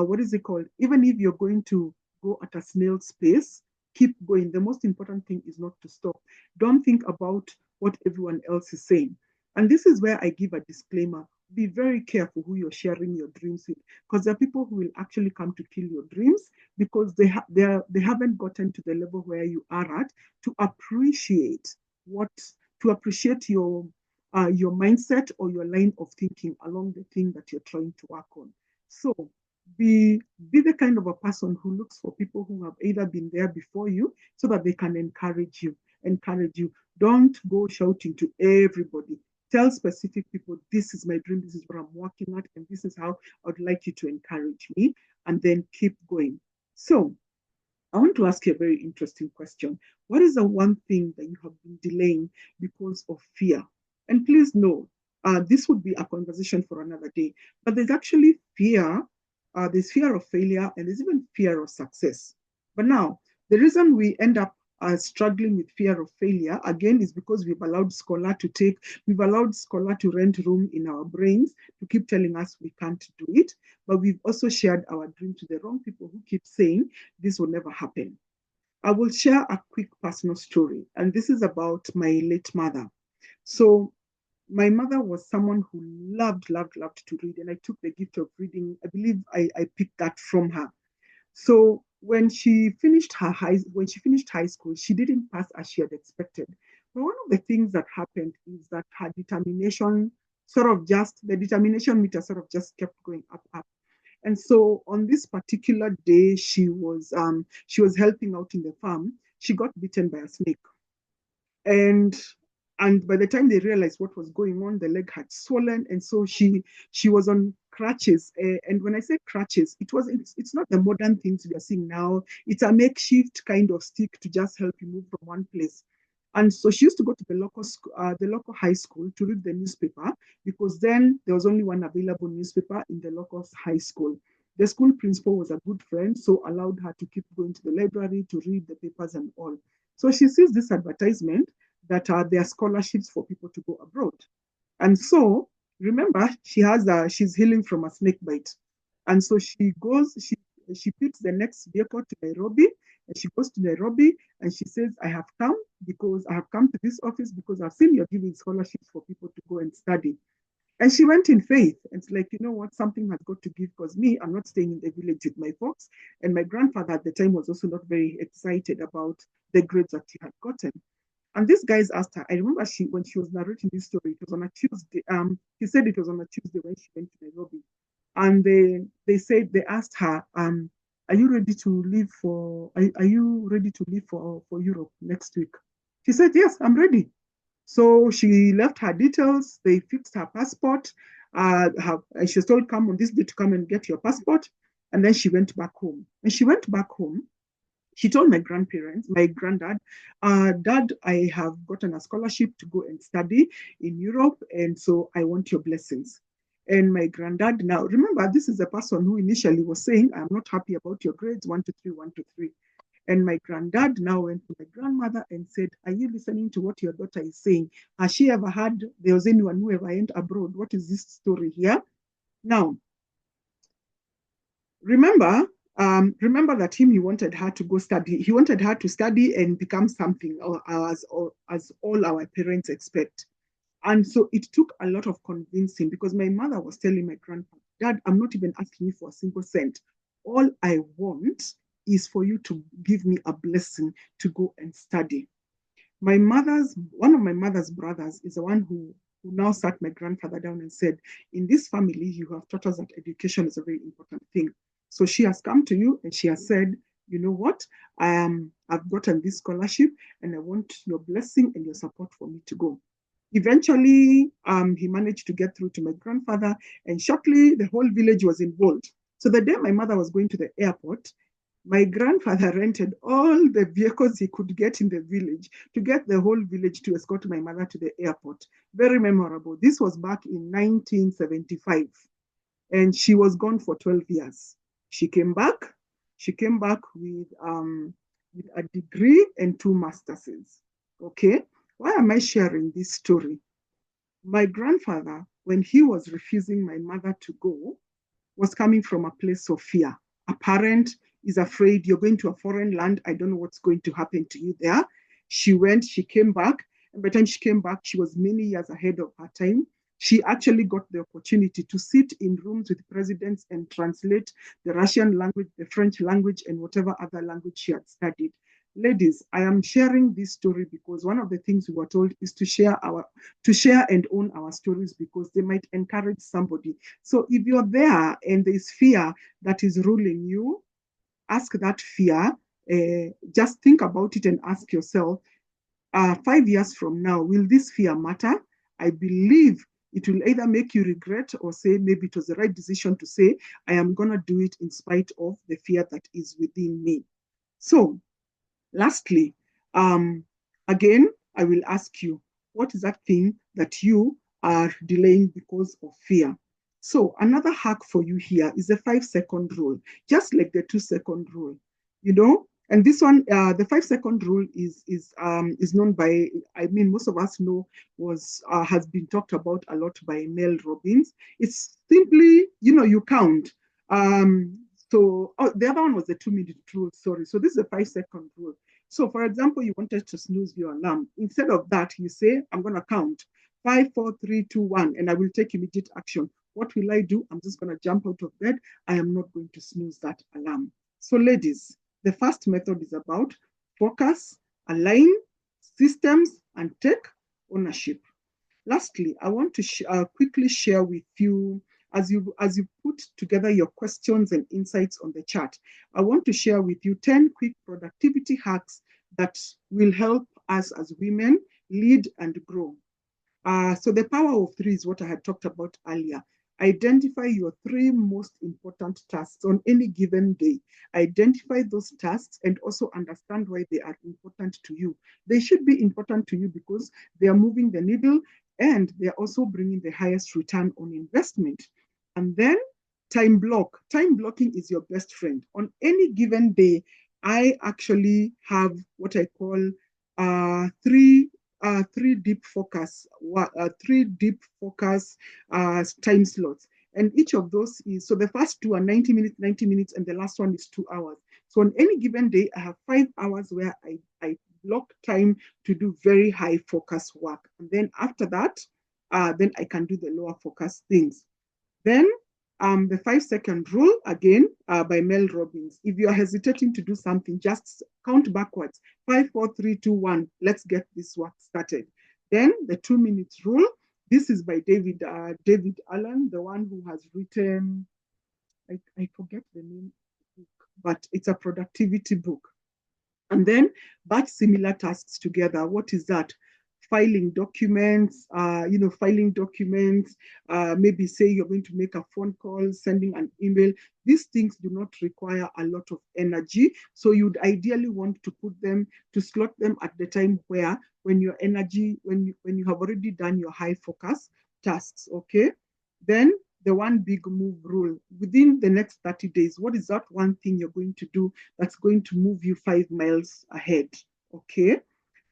what is it called? Even if you're going to go at a snail's pace, keep going. The most important thing is not to stop. Don't think about what everyone else is saying. And this is where I give a disclaimer. Be very careful who you're sharing your dreams with, because there are people who will actually come to kill your dreams because they haven't gotten to the level where you are at to appreciate what to appreciate your mindset or your line of thinking along the thing that you're trying to work on. So be the kind of a person who looks for people who have either been there before you so that they can encourage you. Don't go shouting to everybody. Tell specific people, this is my dream, this is what I'm working at, and this is how I'd like you to encourage me, and then keep going. So I want to ask you a very interesting question. What is the one thing that you have been delaying because of fear? And please know, this would be a conversation for another day, but there's actually fear. There's fear of failure and there's even fear of success. But now, the reason we end up struggling with fear of failure again is because we've allowed scholar to rent room in our brains to keep telling us we can't do it. But we've also shared our dream to the wrong people who keep saying this will never happen. I will share a quick personal story, and this is about my late mother. So, my mother was someone who loved to read, and I took the gift of reading. I believe I picked that from her. So when she finished high school, she didn't pass as she had expected. But one of the things that happened is that her determination the determination meter sort of just kept going up. And so on this particular day, she was helping out in the farm. She got bitten by a snake, and by the time they realized what was going on, the leg had swollen, and so she was on crutches. And when I say crutches, it's not the modern things we are seeing now. It's a makeshift kind of stick to just help you move from one place. And so she used to go to the local high school to read the newspaper, because then there was only one available newspaper in the local high school. The school principal was a good friend, so allowed her to keep going to the library to read the papers and all. So she sees this advertisement that there are scholarships for people to go abroad. And so, remember, she's healing from a snake bite. And so she picks the next vehicle to Nairobi, and she goes to Nairobi and she says, I have come to this office because I've seen you're giving scholarships for people to go and study. And she went in faith. And it's like, you know what, something has got to give, because me, I'm not staying in the village with my folks. And my grandfather at the time was also not very excited about the grades that he had gotten. And these guys asked her. I remember when she was narrating this story, it was on a Tuesday. He said it was on a Tuesday when she went to Nairobi. And they asked her, are you ready to leave are you ready to leave for Europe next week? She said, yes, I'm ready. So she left her details. They fixed her passport. And she was told, come on this day to come and get your passport. And then she went back home. And she went back home. She told my grandparents, my granddad, Dad, I have gotten a scholarship to go and study in Europe. And so I want your blessings. And my granddad, now remember, this is a person who initially was saying, I'm not happy about your grades, 1 to 3, 1 to 3. And my granddad now went to my grandmother and said, are you listening to what your daughter is saying? Has she ever heard there was anyone who ever went abroad? What is this story here? Now, remember, remember that he wanted her to go study. He wanted her to study and become something, as all our parents expect. And so it took a lot of convincing because my mother was telling my grandpa, Dad, I'm not even asking you for a single cent. All I want is for you to give me a blessing to go and study. One of my mother's brothers is the one who now sat my grandfather down and said, in this family, you have taught us that education is a very important thing. So she has come to you and she has said, you know what? I've gotten this scholarship and I want your blessing and your support for me to go. Eventually, he managed to get through to my grandfather, and shortly the whole village was involved. So the day my mother was going to the airport, my grandfather rented all the vehicles he could get in the village to get the whole village to escort my mother to the airport. Very memorable. This was back in 1975, and she was gone for 12 years. She came back. She came back with a degree and 2 master's. Okay, why am I sharing this story? My grandfather, when he was refusing my mother to go, was coming from a place of fear. A parent is afraid you're going to a foreign land. I don't know what's going to happen to you there. She went, she came back. And by the time she came back, she was many years ahead of her time. She actually got the opportunity to sit in rooms with presidents and translate the Russian language, the French language, and whatever other language she had studied. Ladies, I am sharing this story because one of the things we were told is to share and own our stories because they might encourage somebody. So if you're there and there's fear that is ruling you, ask that fear. Just think about it and ask yourself, 5 years from now, will this fear matter? I believe it will either make you regret or say maybe it was the right decision to say, I am going to do it in spite of the fear that is within me. So, lastly, again, I will ask you, what is that thing that you are delaying because of fear? So another hack for you here is the 5-second rule, just like the 2-second rule, you know. And this one, the 5-second rule is known by, I mean, most of us know has been talked about a lot by Mel Robbins. It's simply, you count. The other one was the 2-minute rule. Sorry. So this is a 5-second rule. So, for example, you wanted to snooze your alarm. Instead of that, you say, I'm going to count 5, 4, 3, 2, 1, and I will take immediate action. What will I do? I'm just going to jump out of bed. I am not going to snooze that alarm. So, ladies, the first method is about focus, align, systems, and take ownership. Lastly, I want to quickly share with you, as you put together your questions and insights on the chat, I want to share with you 10 quick productivity hacks that will help us as women lead and grow. So the power of 3 is what I had talked about earlier. Identify your 3 most important tasks on any given day. Identify those tasks and also understand why they are important to you. They should be important to you because they are moving the needle and they are also bringing the highest return on investment. And then time block. Time blocking is your best friend. On any given day, I actually have what I call 3 deep focus, time slots. And each of those is, so the first 2 are 90 minutes, and the last one is 2 hours. So on any given day, I have 5 hours where I block time to do very high focus work. And then after that, then I can do the lower focus things. Then the 5-second rule, again, by Mel Robbins. If you are hesitating to do something, just count backwards. 5, 4, 3, 2, 1. Let's get this work started. Then the 2-minute rule. This is by David Allen, the one who has written, I forget the name, but it's a productivity book. And then batch similar tasks together. What is that? Filing documents, filing documents, maybe say you're going to make a phone call, sending an email. These things do not require a lot of energy. So you'd ideally want to put them, to slot them at the time where, when your energy, when you have already done your high focus tasks, okay? Then the one big move rule within the next 30 days, what is that one thing you're going to do that's going to move you 5 miles ahead? Okay.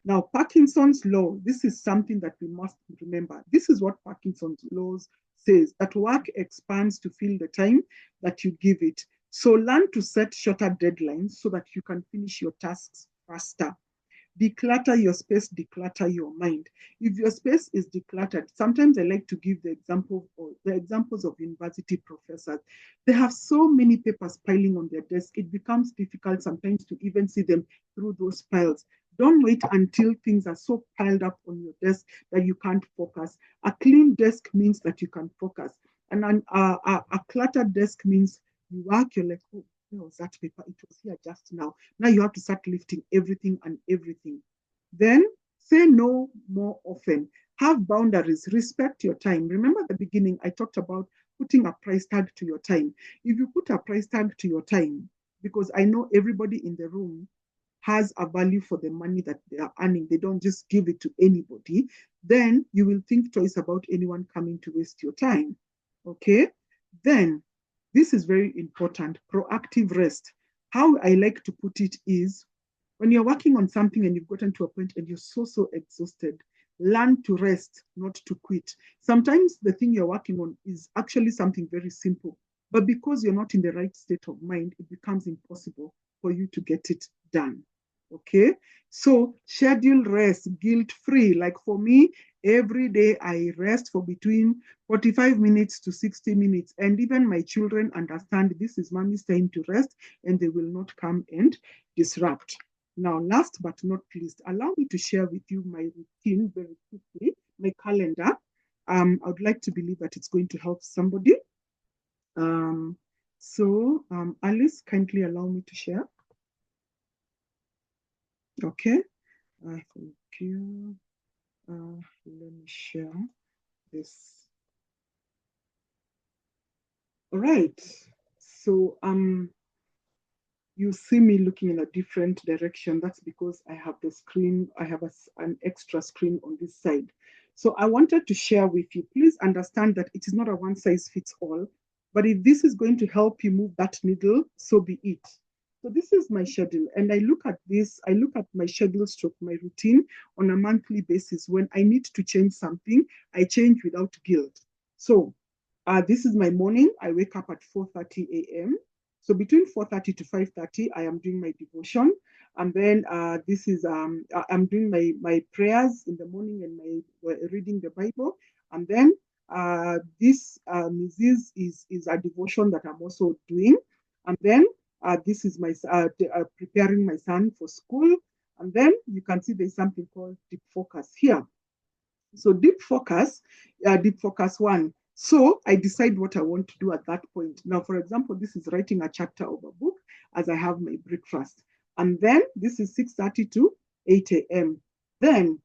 Now, Parkinson's law, this is something that we must remember. This is what Parkinson's law says, that work expands to fill the time that you give it. So learn to set shorter deadlines so that you can finish your tasks faster. Declutter your space, declutter your mind. If your space is decluttered, sometimes I like to give the examples of university professors. They have so many papers piling on their desk, it becomes difficult sometimes to even see them through those piles. Don't wait until things are so piled up on your desk that you can't focus. A clean desk means that you can focus. And a cluttered desk means you work, you're like, oh, where was that paper? It was here just now. Now you have to start lifting everything and everything. Then say no more often. Have boundaries. Respect your time. Remember at the beginning, I talked about putting a price tag to your time. If you put a price tag to your time, because I know everybody in the room has a value for the money that they are earning, they don't just give it to anybody, then you will think twice about anyone coming to waste your time. Okay? Then this is very important, proactive rest. How I like to put it is, when you're working on something and you've gotten to a point and you're so exhausted, learn to rest, not to quit. Sometimes the thing you're working on is actually something very simple, but because you're not in the right state of mind, it becomes impossible for you to get it done. Okay, so schedule rest guilt free. Like for me, every day I rest for between 45 minutes to 60 minutes. And even my children understand this is mommy's time to rest and they will not come and disrupt. Now, last but not least, allow me to share with you my routine very quickly, my calendar. I would like to believe that it's going to help somebody. Um, Alice, kindly allow me to share. Okay, thank you. Let me share this. All right. So you see me looking in a different direction. That's because I have the screen, I have an extra screen on this side. So I wanted to share with you, please understand that it is not a one size fits all, but if this is going to help you move that needle, so be it. So this is my schedule. And I look at this, I look at my schedule stroke, my routine on a monthly basis. When I need to change something, I change without guilt. So this is my morning. I wake up at 4:30 a.m. So between 4:30 to 5:30, I am doing my devotion. And then I'm doing my prayers in the morning and my reading the Bible. And then this is a devotion that I'm also doing. And then this is my preparing my son for school. And then you can see there's something called deep focus here. So deep focus one. So I decide what I want to do at that point. Now, for example, this is writing a chapter of a book as I have my breakfast. And then this is 6:30 to 8 a.m. Then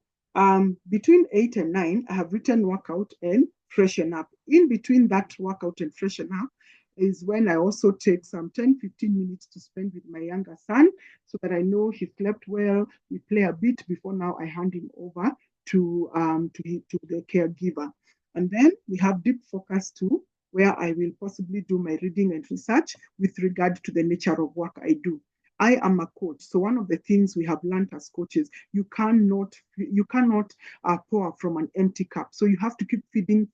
between 8 and 9, I have written workout and freshen up. In between that workout and freshen up is when I also take some 10-15 minutes to spend with my younger son so that I know he slept well. We play a bit before now I hand him over to the caregiver. And then we have deep focus too, where I will possibly do my reading and research with regard to the nature of work I do. I am a coach. So one of the things we have learned as coaches, you cannot pour from an empty cup. So you have to keep feeding.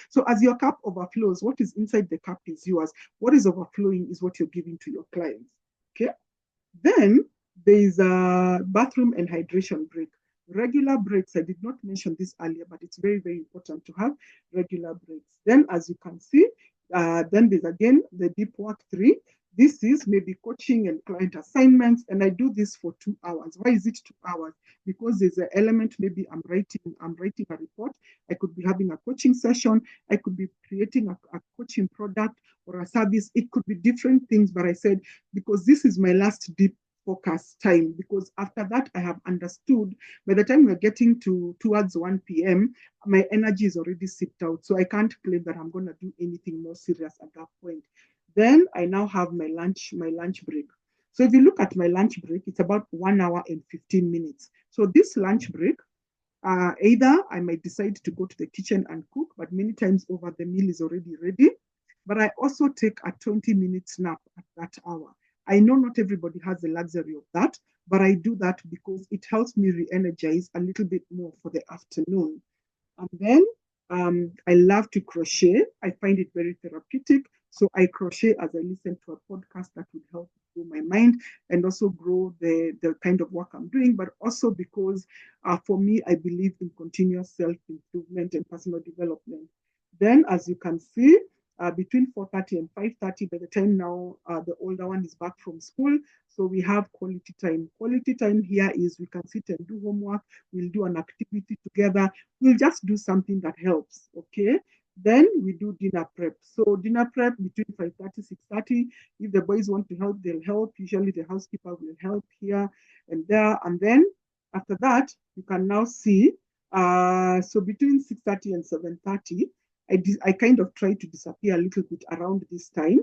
So as your cup overflows, what is inside the cup is yours. What is overflowing is what you're giving to your clients. Okay. Then there is a bathroom and hydration break. Regular breaks, I did not mention this earlier, but it's very important to have regular breaks. Then, as you can see, Then there's again the deep work 3. This is maybe coaching and client assignments, and I do this for 2 hours. Why is it 2 hours? Because there's an element, maybe I'm writing a report. I could be having a coaching session. I could be creating a coaching product or a service. It could be different things, but I said, because this is my last deep focus time, because after that I have understood by the time we're getting to towards 1 p.m., my energy is already sipped out. So I can't claim that I'm going to do anything more serious at that point. Then I now have my lunch break. So if you look at my lunch break, it's about 1 hour and 15 minutes. So this lunch break, either I might decide to go to the kitchen and cook, but many times over the meal is already ready. But I also take a 20-minute nap at that hour. I know not everybody has the luxury of that, but I do that because it helps me re energize a little bit more for the afternoon. And then I love to crochet. I find it very therapeutic. So I crochet as I listen to a podcast that would help grow my mind and also grow the kind of work I'm doing, but also because for me, I believe in continuous self improvement and personal development. Then, as you can see, between 4:30 and 5:30, by the time now the older one is back from school, so we have quality time. Quality time here is we can sit and do homework, we'll do an activity together, we'll just do something that helps. Okay. Then we do dinner prep. So dinner prep between 5:30, 6:30. If the boys want to help, they'll help. Usually the housekeeper will help here and there. And then after that, you can now see. So between 6:30 and 7:30, I kind of try to disappear a little bit around this time,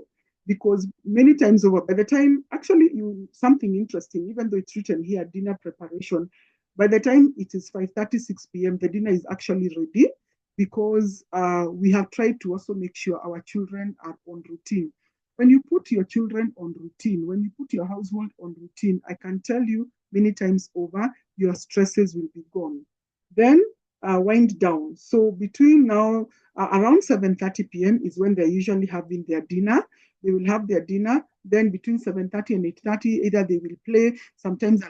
because many times over, by the time actually you something interesting, even though it's written here, dinner preparation, by the time it is 5:30, 6 p.m., the dinner is actually ready, because we have tried to also make sure our children are on routine. When you put your children on routine, when you put your household on routine, I can tell you many times over, your stresses will be gone. Then wind down. So between now, around 7:30 p.m. is when they're usually having their dinner. They will have their dinner. Then between 7:30 and 8:30, either they will play. Sometimes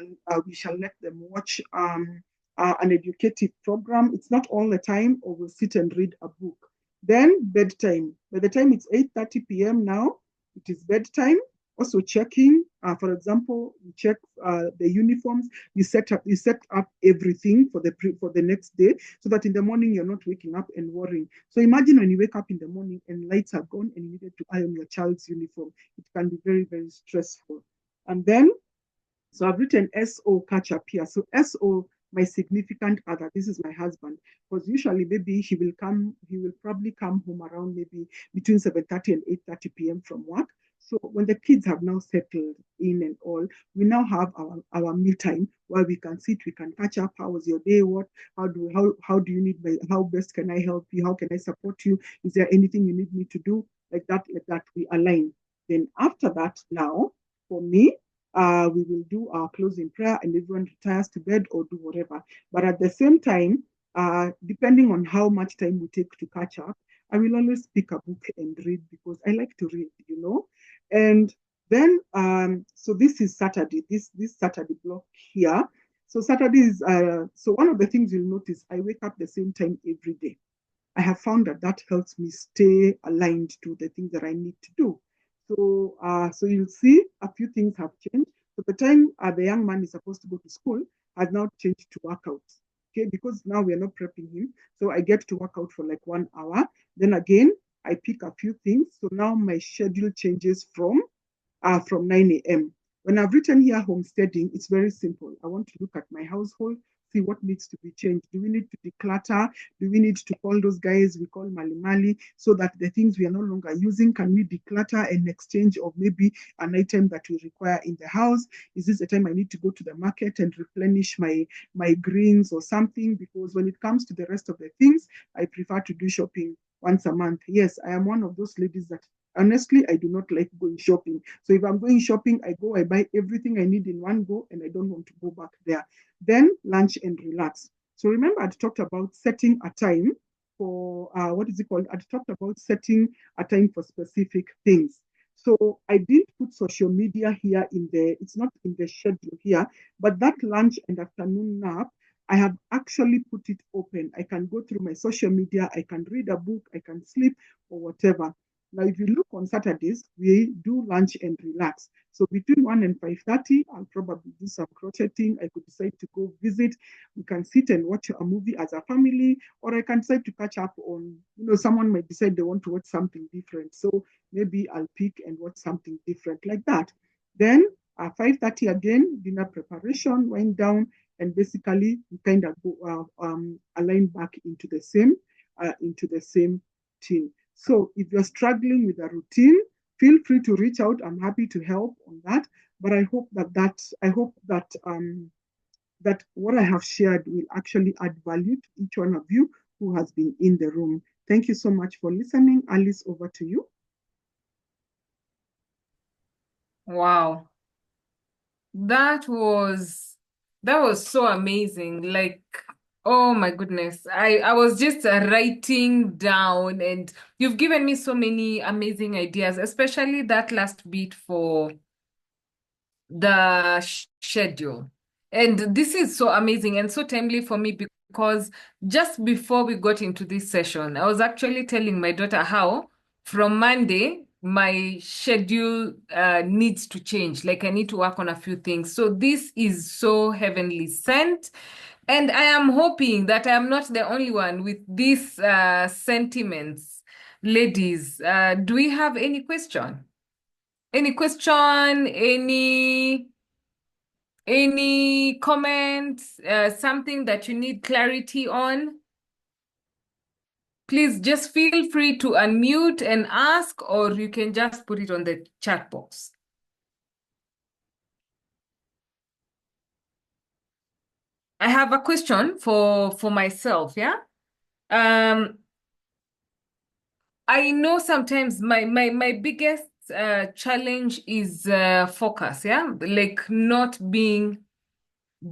we shall let them watch an educative program. It's not all the time, or we'll sit and read a book. Then bedtime. By the time it's 8:30 p.m. now, it is bedtime. Also checking, for example, we check the uniforms. You set up everything for the next day, so that in the morning you're not waking up and worrying. So imagine when you wake up in the morning and lights are gone and you needed to iron your child's uniform. It can be very, very stressful. And then so I've written SO catch up here. So SO, my significant other. This is my husband. Because usually maybe he will probably come home around maybe between 7:30 and 8:30 p.m. from work. So when the kids have now settled in and all, we now have our meal time where we can sit, we can catch up. How was your day? How do you need how best can I help you? How can I support you? Is there anything you need me to do? Like that, we align. Then after that, now for me, we will do our closing prayer and everyone retires to bed or do whatever. But at the same time, depending on how much time we take to catch up, I will always pick a book and read, because I like to read. And then, so this is Saturday, this Saturday block here. So Saturday is, so one of the things you'll notice, I wake up the same time every day. I have found that helps me stay aligned to the things that I need to do. So you'll see a few things have changed. So the time the young man is supposed to go to school has now changed to workouts. Okay, because now we are not prepping him. So I get to work out for like 1 hour. Then again, I pick a few things. So now my schedule changes from 9 a.m. When I've written here homesteading, it's very simple. I want to look at my household, see what needs to be changed. Do we need to declutter? Do we need to call those guys we call Mali Mali, so that the things we are no longer using, can we declutter and exchange of maybe an item that we require in the house? Is this the time I need to go to the market and replenish my greens or something? Because when it comes to the rest of the things, I prefer to do shopping once a month. Yes, I am one of those ladies that honestly, I do not like going shopping. So if I'm going shopping, I buy everything I need in one go, and I don't want to go back there. Then lunch and relax. So remember, I talked about setting a time for what is it called? I talked about setting a time for specific things. So I did put social media here it's not in the schedule here, but that lunch and afternoon nap, I have actually put it open. I can go through my social media, I can read a book, I can sleep or whatever. Now, if you look on Saturdays, we do lunch and relax. So between 1 and 5:30, I'll probably do some crocheting. I could decide to go visit. We can sit and watch a movie as a family, or I can decide to catch up on, someone might decide they want to watch something different. So maybe I'll pick and watch something different like that. Then at 5:30 again, dinner preparation went down, and basically we kind of go align back into the same team. So if you're struggling with a routine, feel free to reach out. I'm happy to help on that. But I hope that what I have shared will actually add value to each one of you who has been in the room. Thank you so much for listening. Alice, over to you. Wow. That was so amazing. Like, oh my goodness. I was just writing down, and you've given me so many amazing ideas, especially that last bit for the schedule. And this is so amazing and so timely for me because just before we got into this session, I was actually telling my daughter how from Monday, my schedule needs to change. Like I need to work on a few things. So this is so heavenly sent. And I am hoping that I am not the only one with these sentiments. Ladies, do we have any question? Any question? Any comments? Something that you need clarity on? Please just feel free to unmute and ask, or you can just put it on the chat box. I have a question for myself, yeah? I know sometimes my biggest challenge is focus, yeah? Like not being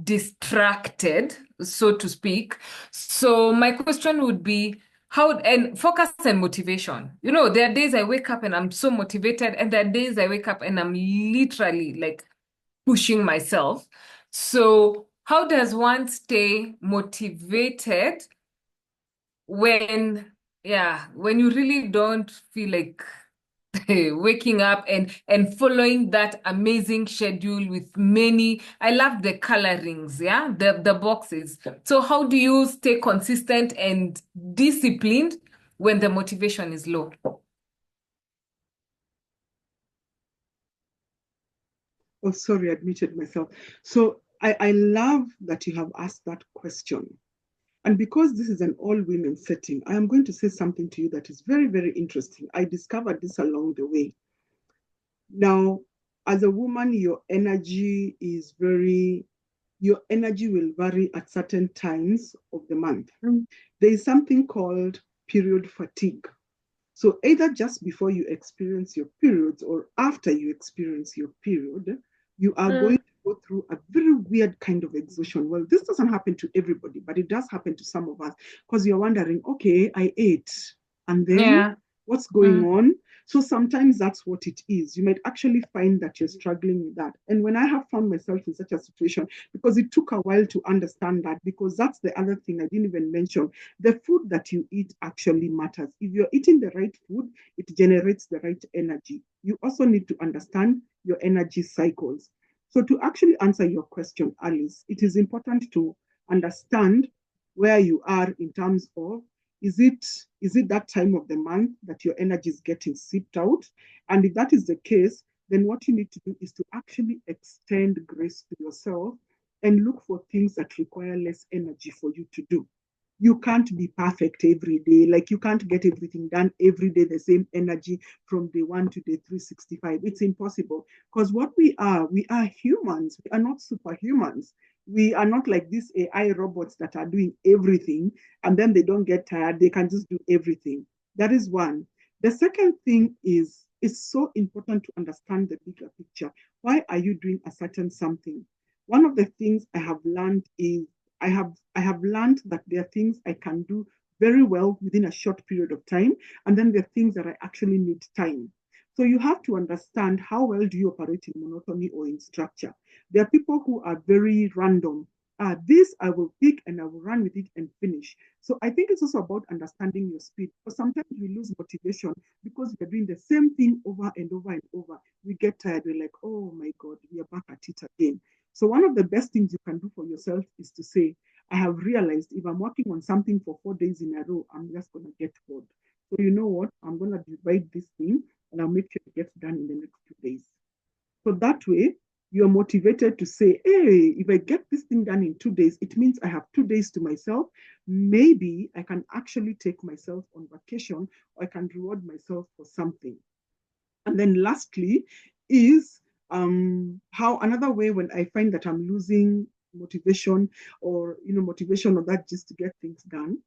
distracted, so to speak. So my question would be how, and focus and motivation. You know, there are days I wake up and I'm so motivated, and there are days I wake up and I'm literally like pushing myself. So how does one stay motivated when, yeah, when you really don't feel like waking up and following that amazing schedule with many, I love the colorings, yeah, the boxes. So how do you stay consistent and disciplined when the motivation is low? Oh, sorry, I admitted myself. So I love that you have asked that question. And because this is an all women setting, I am going to say something to you that is very, very interesting. I discovered this along the way. Now, as a woman, your energy will vary at certain times of the month. There is something called period fatigue. So either just before you experience your periods or after you experience your period, you are going to go through a very weird kind of exhaustion. Well, this doesn't happen to everybody, but it does happen to some of us because you're wondering, okay, I ate, and then Yeah. what's going on? So sometimes that's what it is. You might actually find that you're struggling with that. And when I have found myself in such a situation, because it took a while to understand that, because that's the other thing I didn't even mention. The food that you eat actually matters. If you're eating the right food, it generates the right energy. You also need to understand your energy cycles. So to actually answer your question, Alice, it is important to understand where you are in terms of is it that time of the month that your energy is getting sipped out? And if that is the case, then what you need to do is to actually extend grace to yourself and look for things that require less energy for you to do. You can't be perfect every day. Like you can't get everything done every day, the same energy from day one to day 365. It's impossible because what we are humans. We are not superhumans. We are not like these AI robots that are doing everything and then they don't get tired. They can just do everything. That is one. The second thing is it's so important to understand the bigger picture. Why are you doing a certain something? One of the things I have learned is I have learned that there are things I can do very well within a short period of time, and then there are things that I actually need time. So you have to understand how well do you operate in monotony or in structure. There are people who are very random. This I will pick and I will run with it and finish. So I think it's also about understanding your speed. Because sometimes we lose motivation because we're doing the same thing over and over and over. We get tired. We're like, oh my God, we are back at it again. So one of the best things you can do for yourself is to say, I have realized if I'm working on something for 4 days in a row, I'm just going to get bored. So you know what? I'm going to divide this thing and I'll make sure it gets done in the next 2 days. So that way, you're motivated to say, hey, if I get this thing done in 2 days, it means I have 2 days to myself. Maybe I can actually take myself on vacation or I can reward myself for something. And then lastly is how another way when I find that I'm losing motivation or motivation or that just to get things done,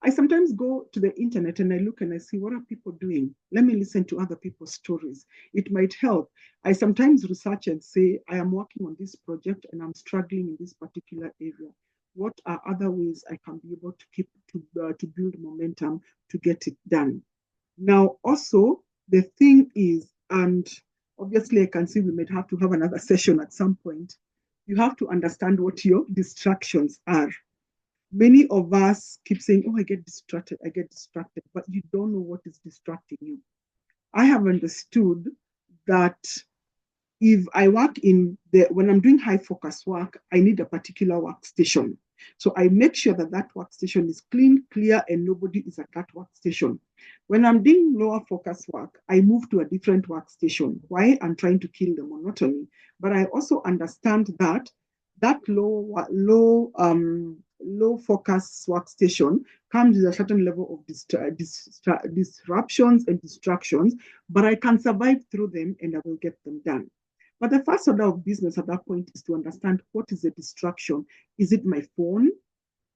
I sometimes go to the internet and I look and I see what are people doing. Let me listen to other people's stories. It might help. I sometimes research and say, I am working on this project and I'm struggling in this particular area. What are other ways I can be able to keep to build momentum to get it done? Now, also the thing is, and obviously I can see we might have to have another session at some point. You have to understand what your distractions are. Many of us keep saying, oh, I get distracted, but you don't know what is distracting you. I have understood that if I work when I'm doing high focus work, I need a particular workstation. So I make sure that that workstation is clean, clear, and nobody is at that workstation. When I'm doing lower focus work, I move to a different workstation. Why? I'm trying to kill the monotony. But I also understand that low focus workstation comes with a certain level of disruptions and distractions, but I can survive through them and I will get them done. But the first order of business at that point is to understand what is the distraction. Is it my phone?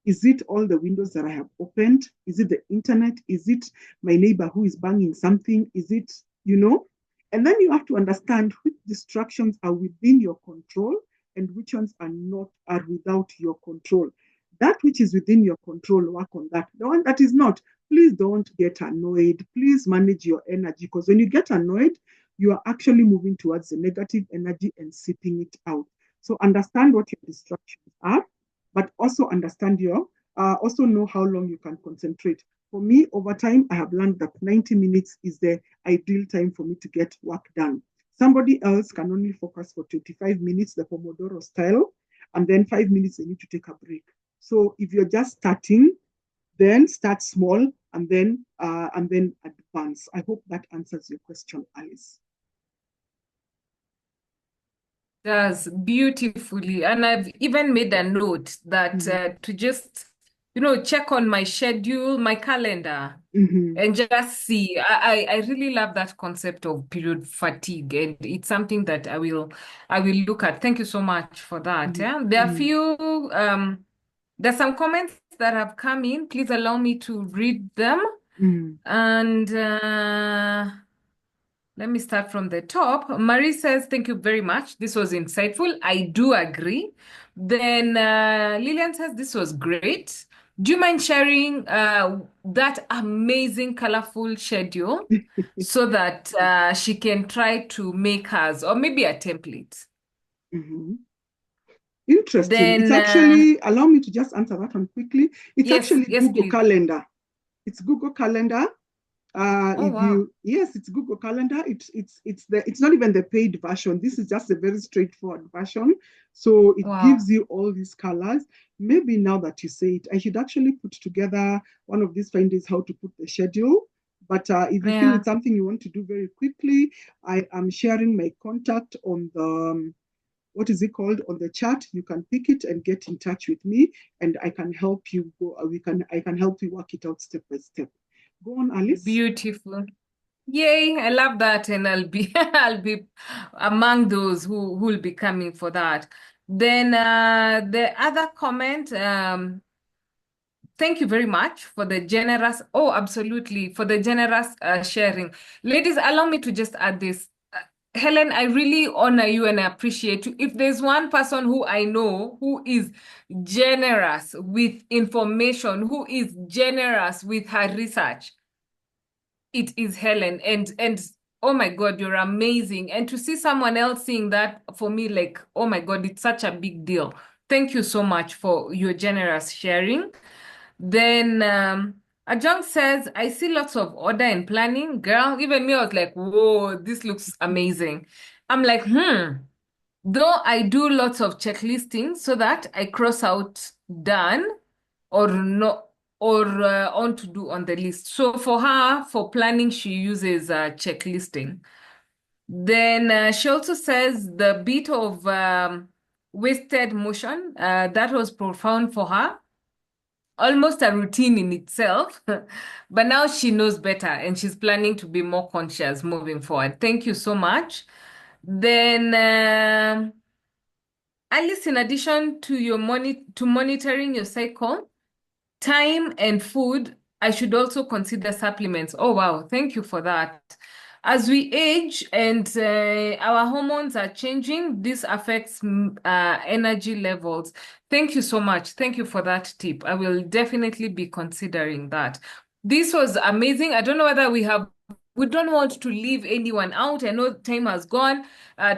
Is it all the windows that I have opened? Is it the internet? Is it my neighbor who is banging something? Is it, you know? And then you have to understand which distractions are within your control and which ones are without your control. That which is within your control, work on that. The one that is not, please don't get annoyed. Please manage your energy because when you get annoyed, you are actually moving towards the negative energy and sipping it out. So understand what your distractions are, but also also know how long you can concentrate. For me, over time, I have learned that 90 minutes is the ideal time for me to get work done. Somebody else can only focus for 25 minutes, the Pomodoro style, and then 5 minutes they need to take a break. So if you're just starting, then start small and then advance. I hope that answers your question, Alice. Does beautifully. And I've even made a note that to just, check on my schedule, my calendar, Mm-hmm. and just see. I really love that concept of period fatigue, and it's something that I will look at. Thank you so much for that. Yeah, there are Mm-hmm. few there's some comments that have come in. Please allow me to read them. Mm-hmm. And let me start from the top. Marie says, thank you very much. This was insightful. I do agree. Then Lillian says, this was great. Do you mind sharing that amazing, colorful schedule so that she can try to make hers or maybe a template? Mm-hmm. Interesting. It's Then, actually, allow me to just answer that one quickly. It's yes, actually yes, Google please. Calendar. It's Google Calendar. Oh, wow. Yes, it's Google Calendar. It's not even the paid version. This is just a very straightforward version. So it Wow. gives you all these colors. Maybe now that you say it, I should actually put together one of these findings how to put the schedule. But if you feel Yeah. it's something you want to do very quickly, I am sharing my contact on the what is it called on the chat. You can pick it and get in touch with me, and I can help you go. I can help you work it out step by step. Go on, Alice. Beautiful. Yay, I love that, and I'll be I'll be among those who will be coming for that. Then the other comment, thank you very much for the generous, oh, absolutely, for the generous sharing. Ladies, allow me to just add this. Hellen, I really honor you and I appreciate you. If there's one person who I know who is generous with information, who is generous with her research, it is Hellen. And oh my God, you're amazing. And to see someone else seeing that for me, like, oh my God, it's such a big deal. Thank you so much for your generous sharing. Then Ajang says, I see lots of order and planning. Girl, even me, I was like, whoa, this looks amazing. I'm like, though I do lots of checklisting so that I cross out done or no or on to do on the list. So for her, for planning, she uses checklisting. Then she also says the bit of wasted motion that was profound for her, almost a routine in itself. But now she knows better and she's planning to be more conscious moving forward. Thank you so much. Then Alice, in addition to your monitoring your cycle, time and food, I should also consider supplements. Oh, wow. Thank you for that. As we age and our hormones are changing, this affects energy levels. Thank you so much. Thank you for that tip. I will definitely be considering that. This was amazing. I don't know whether we don't want to leave anyone out. I know time has gone.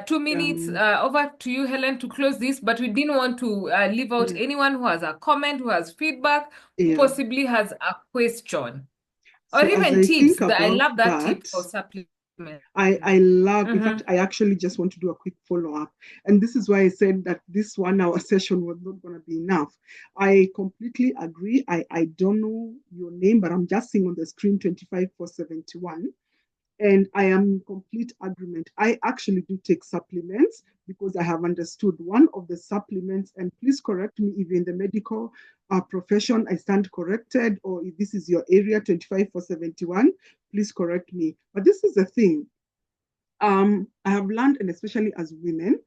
2 minutes over to you, Helen, to close this, but we didn't want to leave out Yeah, anyone who has a comment, who has feedback, who yeah. possibly has a question, or So as even I tips. think That I about love that tip that, for supplements. I love, in Mm-hmm. fact, I actually just want to do a quick follow up. And this is why I said that this 1 hour session was not going to be enough. I completely agree. I don't know your name, but I'm just seeing on the screen 25471. And I am in complete agreement. I actually do take supplements because I have understood one of the supplements, and please correct me if in the medical profession I stand corrected, or if this is your area 25471, please correct me. But this is the thing. I have learned, and especially as women,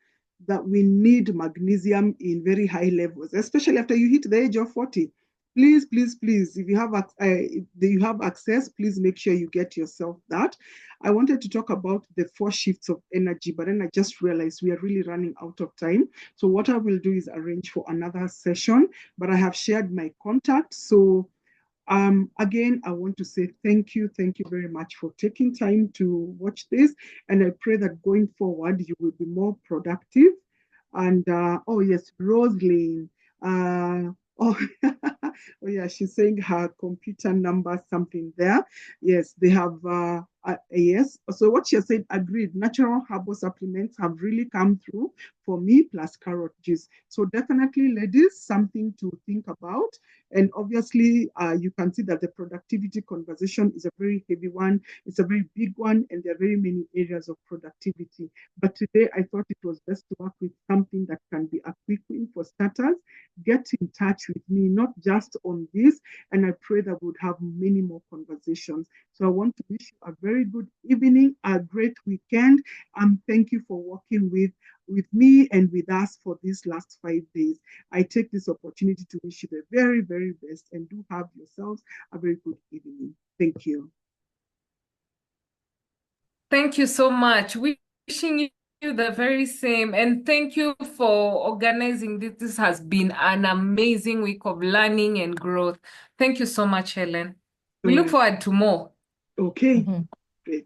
that we need magnesium in very high levels, especially after you hit the age of 40. Please, please, please, if you have access, please make sure you get yourself that. I wanted to talk about the 4 shifts of energy, but then I just realized we are really running out of time. So what I will do is arrange for another session, but I have shared my contact. So again, I want to say thank you very much for taking time to watch this. And I pray that going forward, you will be more productive. And oh, yes, Rosaline. Oh, oh, yeah, she's saying her computer number, something there. Yes, they have, yes. So what she said, agreed. Natural herbal supplements have really come through for me, plus carrot juice. So definitely, ladies, something to think about. And obviously, you can see that the productivity conversation is a very heavy one. It's a very big one, and there are very many areas of productivity. But today, I thought it was best to work with something that can be a quick win for starters. Get in touch with me, not just on this. And I pray that we would have many more conversations. So I want to wish you a very good evening, a great weekend. Thank you for working with me and with us for these last 5 days. I take this opportunity to wish you the very, very best, and do have yourselves a very good evening. Thank you. Thank you so much. Wishing you the very same. And thank you for organizing this. This has been an amazing week of learning and growth. Thank you so much, Helen. We All look right. forward to more. Okay. Mhm.